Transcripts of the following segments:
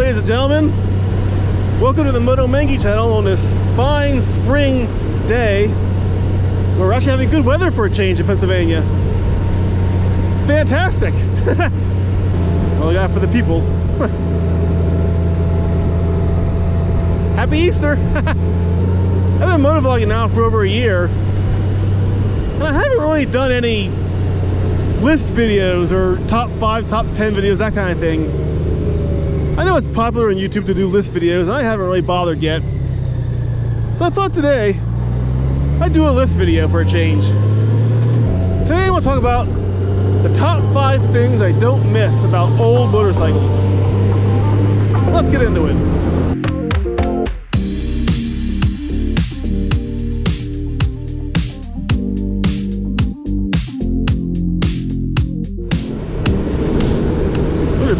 ladies and gentlemen. Welcome to the Moto Mengy channel on this fine spring day. We're actually having good weather for a change in Pennsylvania. It's fantastic. Well, I got it for the people. Happy Easter. I've been motovlogging now for over a year, and I haven't really done any list videos or top 5, top 10 videos, that kind of thing. I know it's popular on YouTube to do list videos, and I haven't really bothered yet. So I thought today I'd do a list video for a change. Today I want to talk about the top 5 things I don't miss about old motorcycles. Let's get into it.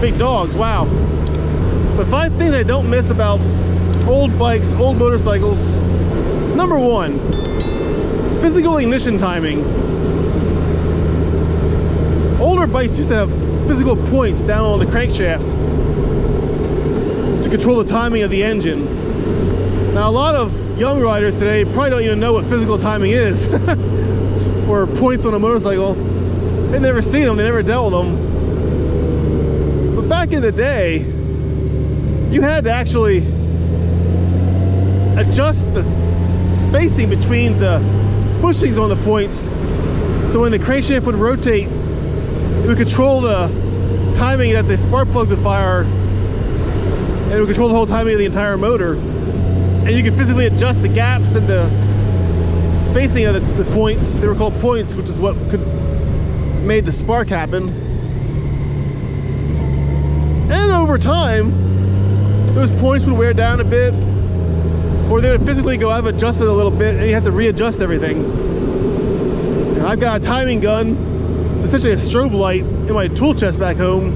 Big dogs, wow. But 5 things I don't miss about old bikes, old motorcycles. Number 1, physical ignition timing. Older bikes used to have physical points down on the crankshaft to control the timing of the engine. Now a lot of young riders today probably don't even know what physical timing is or points on a motorcycle. They've never seen them, they never dealt with them. Back in the day, you had to actually adjust the spacing between the bushings on the points, so when the crankshaft would rotate, it would control the timing that the spark plugs would fire, and it would control the whole timing of the entire motor. And you could physically adjust the gaps and the spacing of the points. They were called points, which is what made the spark happen. And over time, those points would wear down a bit, or they would physically go out of adjustment a little bit, and you have to readjust everything. And I've got a timing gun, it's essentially a strobe light, in my tool chest back home,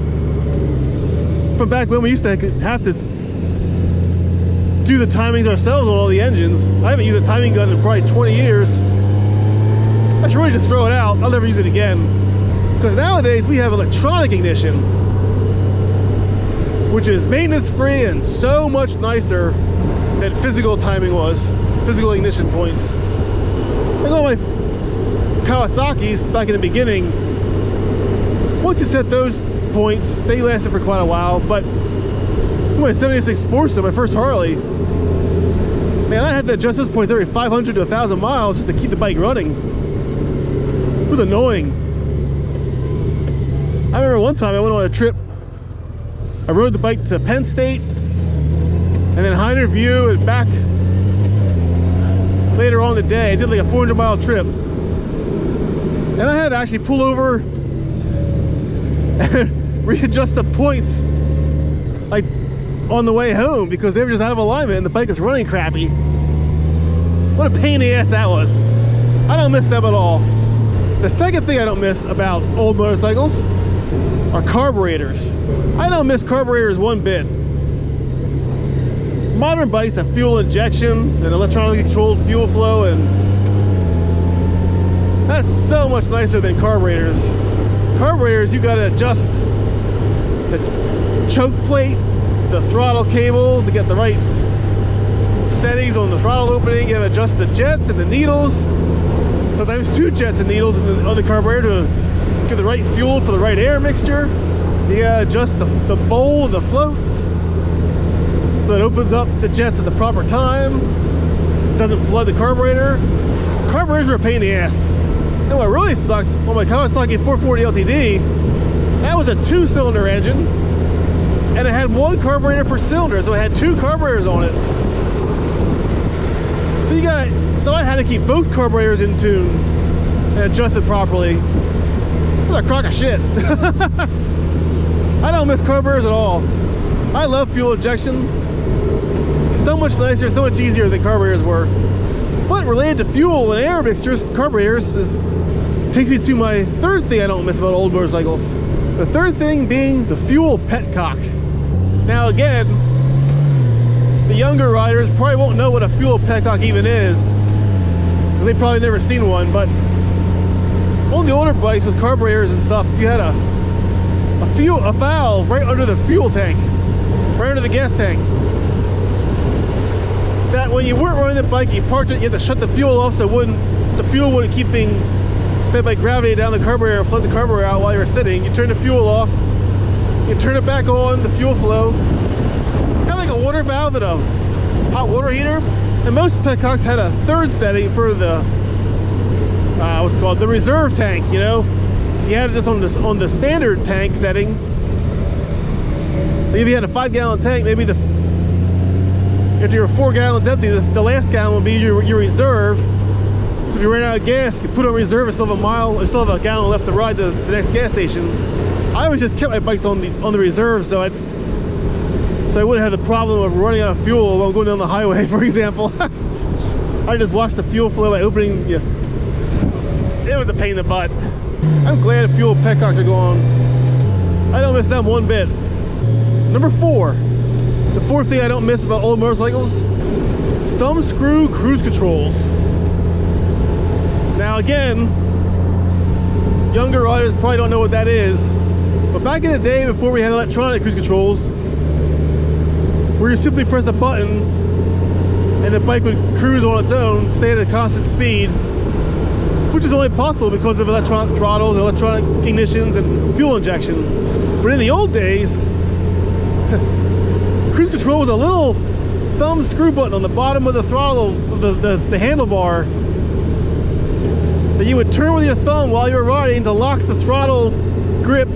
from back when we used to have to do the timings ourselves on all the engines. I haven't used a timing gun in probably 20 years. I should really just throw it out. I'll never use it again. Because nowadays we have electronic ignition, which is maintenance free and so much nicer than physical timing was, physical ignition points. Like all my Kawasaki's back in the beginning, once you set those points, they lasted for quite a while. But my 76 Sportster, my first Harley, man, I had to adjust those points every 500 to 1,000 miles just to keep the bike running. It was annoying. I remember one time I went on a trip. I rode the bike to Penn State, and then Hinder View, and back later on in the day. I did like a 400-mile trip, and I had to actually pull over and readjust the points like on the way home because they were just out of alignment and the bike was running crappy. What a pain in the ass that was. I don't miss them at all. The second thing I don't miss about old motorcycles are carburetors. I don't miss carburetors one bit. Modern bikes have fuel injection and electronically controlled fuel flow, and that's so much nicer than carburetors. Carburetors, you gotta adjust the choke plate, the throttle cable to get the right settings on the throttle opening. You gotta adjust the jets and the needles. Sometimes 2 jets and needles in the other carburetor to get the right fuel for the right air mixture. You gotta adjust the bowl and the floats so it opens up the jets at the proper time, doesn't flood the carburetor. Carburetors are a pain in the ass. And what really sucked on my Kawasaki 440 LTD, that was a 2-cylinder engine, and it had 1 carburetor per cylinder, so it had 2 carburetors on it. So I had to keep both carburetors in tune and adjust it properly. It was a crock of shit. I don't miss carburetors at all. I love fuel injection. So much nicer, so much easier than carburetors were. But related to fuel and air mixtures, carburetors takes me to my third thing I don't miss about old motorcycles. The third thing being the fuel petcock. Now again, the younger riders probably won't know what a fuel petcock even is, because they've probably never seen one, but on the older bikes with carburetors and stuff, you had a valve right under the fuel tank. right under the gas tank. That when you weren't running the bike, you parked it, you had to shut the fuel off so the fuel wouldn't keep being fed by gravity down the carburetor, flood the carburetor out while you were sitting. You turn the fuel off, you turn it back on, the fuel flow. Kind of like a water valve in a hot water heater. And most Petcocks had a third setting for the what's called the reserve tank. You know, if you had it just on the standard tank setting, maybe if you had a 5-gallon tank, maybe if your 4 gallons empty, the last gallon would be your reserve. So if you ran out of gas, you could put on reserve and still have still have a gallon left to ride to the next gas station. I always just kept my bikes on the reserve, so I wouldn't have the problem of running out of fuel while going down the highway, for example. I just watched the fuel flow by opening. Yeah, it was a pain in the butt. I'm glad the fuel Petcocks are gone. I don't miss them one bit. Number 4. The 4th thing I don't miss about old motorcycles: Thumbscrew cruise controls. Now again, younger riders probably don't know what that is, but back in the day before we had electronic cruise controls, where you simply press a button and the bike would cruise on its own, stay at a constant speed, which is only possible because of electronic throttles, electronic ignitions, and fuel injection. But in the old days, cruise control was a little thumb screw button on the bottom of the throttle, the handlebar, that you would turn with your thumb while you were riding to lock the throttle grip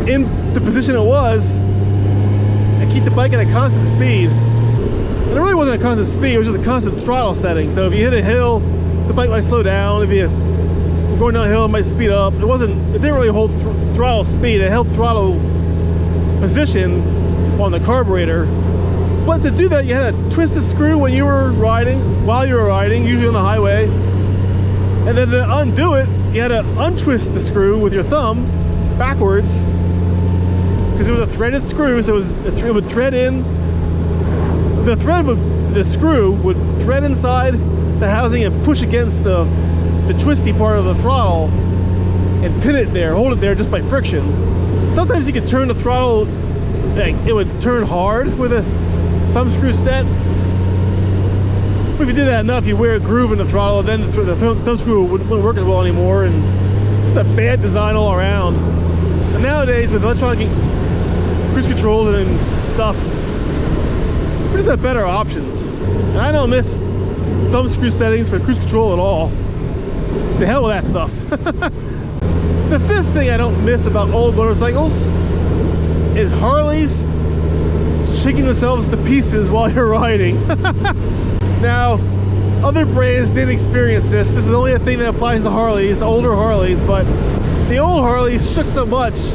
in the position it was and keep the bike at a constant speed. And it really wasn't a constant speed, it was just a constant throttle setting. So if you hit a hill, the bike might slow down. If you were going downhill, it might speed up. It didn't really hold throttle speed, it held throttle position on the carburetor. But to do that, you had to twist the screw while you were riding, usually on the highway. And then to undo it, you had to untwist the screw with your thumb backwards, because it was a threaded screw, so it would thread in. The screw would thread inside the housing and push against the twisty part of the throttle and pin it there, hold it there just by friction. Sometimes you could turn the throttle, like it would turn hard with a thumb screw set. But if you did that enough, you wear a groove in the throttle, then the thumb screw wouldn't work as well anymore, and just a bad design all around. And nowadays, with electronic cruise controls and stuff, we just have better options. And I don't miss thumb screw settings for cruise control at all. To hell with that stuff. The 5th thing I don't miss about old motorcycles is Harleys shaking themselves to pieces while you're riding. Now, other brands didn't experience this. This is only a thing that applies to Harleys, the older Harleys, but the old Harleys shook so much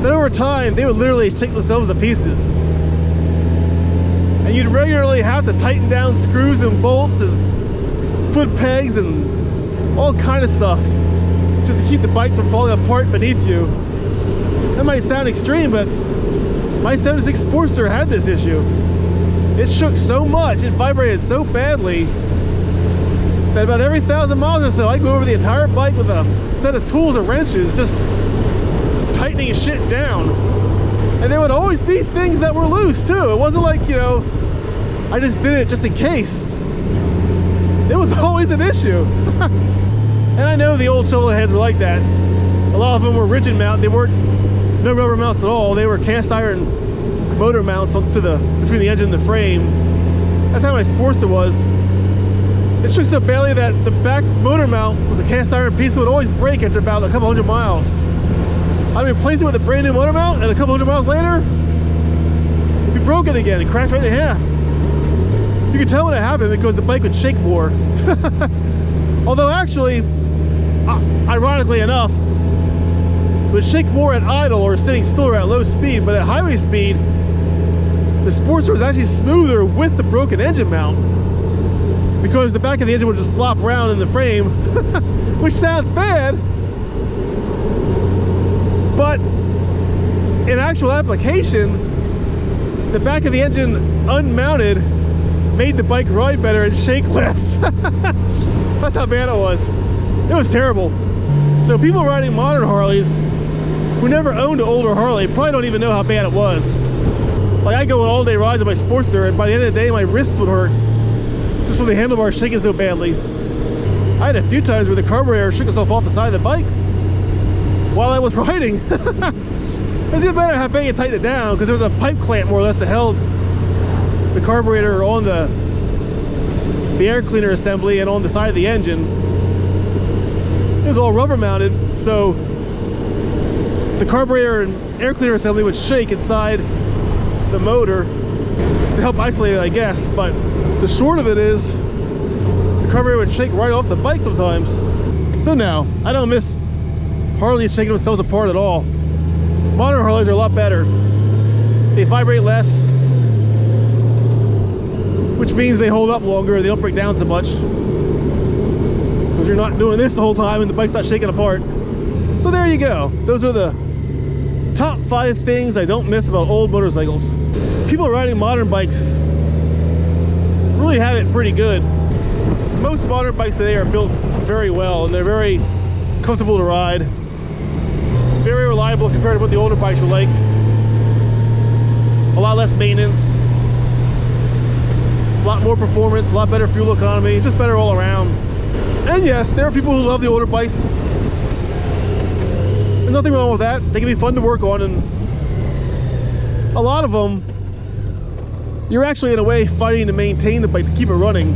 that over time they would literally shake themselves to pieces. And you'd regularly have to tighten down screws and bolts and foot pegs and all kind of stuff just to keep the bike from falling apart beneath you. That might sound extreme, but my 76 Sportster had this issue. It shook so much, it vibrated so badly, that about every 1,000 miles or so, I'd go over the entire bike with a set of tools and wrenches, just tightening shit down. And there would always be things that were loose too. It wasn't like, you know, I just did it just in case. It was always an issue. And I know the old shovel heads were like that. A lot of them were rigid mount. They weren't no rubber mounts at all. They were cast iron motor mounts onto between the engine and the frame. That's how my Sportster was. It shook so badly that the back motor mount was a cast iron piece that would always break after about a couple hundred miles. I'd replace it with a brand new motor mount, and a couple hundred miles later, it'd be broken again and cracked right in half. You could tell when it happened because the bike would shake more. Although actually, ironically enough, it would shake more at idle or sitting still or at low speed, but at highway speed, the Sportster was actually smoother with the broken engine mount, because the back of the engine would just flop around in the frame, which sounds bad, but in actual application, the back of the engine unmounted made the bike ride better and shake less. That's how bad it was. It was terrible. So people riding modern Harleys who never owned an older Harley probably don't even know how bad it was. Like, I go on all-day rides on my Sportster, and by the end of the day, my wrists would hurt just from the handlebars shaking so badly. I had a few times where the carburetor shook itself off the side of the bike while I was riding. It didn't matter how big you tightened it down, because there was a pipe clamp more or less that held the carburetor on the air cleaner assembly and on the side of the engine. It was all rubber mounted, so the carburetor and air cleaner assembly would shake inside the motor to help isolate it, I guess. But the short of it is the carburetor would shake right off the bike sometimes. So now I don't miss Harleys shaking themselves apart at all. Modern Harleys are a lot better. They vibrate less, which means they hold up longer. They don't break down so much because you're not doing this the whole time and the bike's not shaking apart. So there you go. Those are the top 5 things I don't miss about old motorcycles. People riding modern bikes really have it pretty good. Most modern bikes today are built very well, and they're very comfortable to ride, very reliable compared to what the older bikes were like. A lot less maintenance, a lot more performance, a lot better fuel economy, just better all around. And yes, there are people who love the older bikes. There's nothing wrong with that. They can be fun to work on, and a lot of them, you're actually in a way fighting to maintain the bike to keep it running.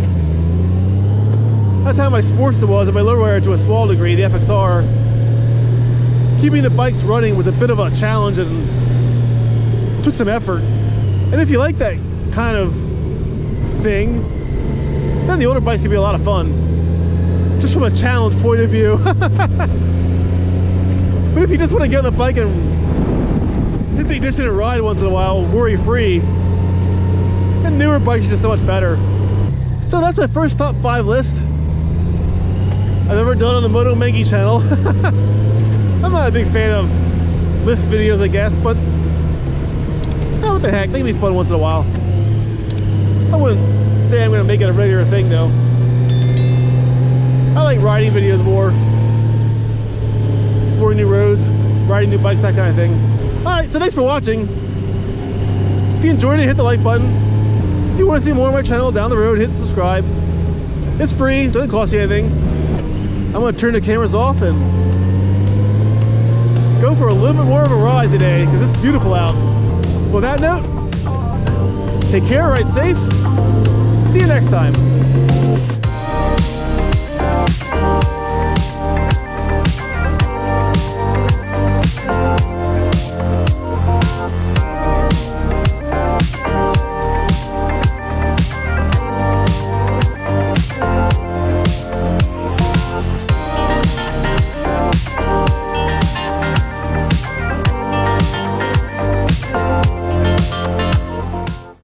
That's how my Sportster was, and my lowrider to a small degree, the FXR. Keeping the bikes running was a bit of a challenge and took some effort. And if you like that kind of thing, then the older bikes can be a lot of fun, just from a challenge point of view. But if you just want to get on the bike and hit the ignition and ride once in a while, worry-free, then newer bikes are just so much better. So that's my first top 5 list I've ever done on the Moto Mengy channel. I'm not a big fan of list videos, I guess, but what the heck, they can be fun once in a while. I wouldn't say I'm going to make it a regular thing, though. I like riding videos more. Exploring new roads, riding new bikes, that kind of thing. Alright, so thanks for watching. If you enjoyed it, hit the like button. If you want to see more of my channel down the road, hit subscribe. It's free, doesn't cost you anything. I'm going to turn the cameras off and go for a little bit more of a ride today because it's beautiful out. So with that note, take care, ride safe. See you next time.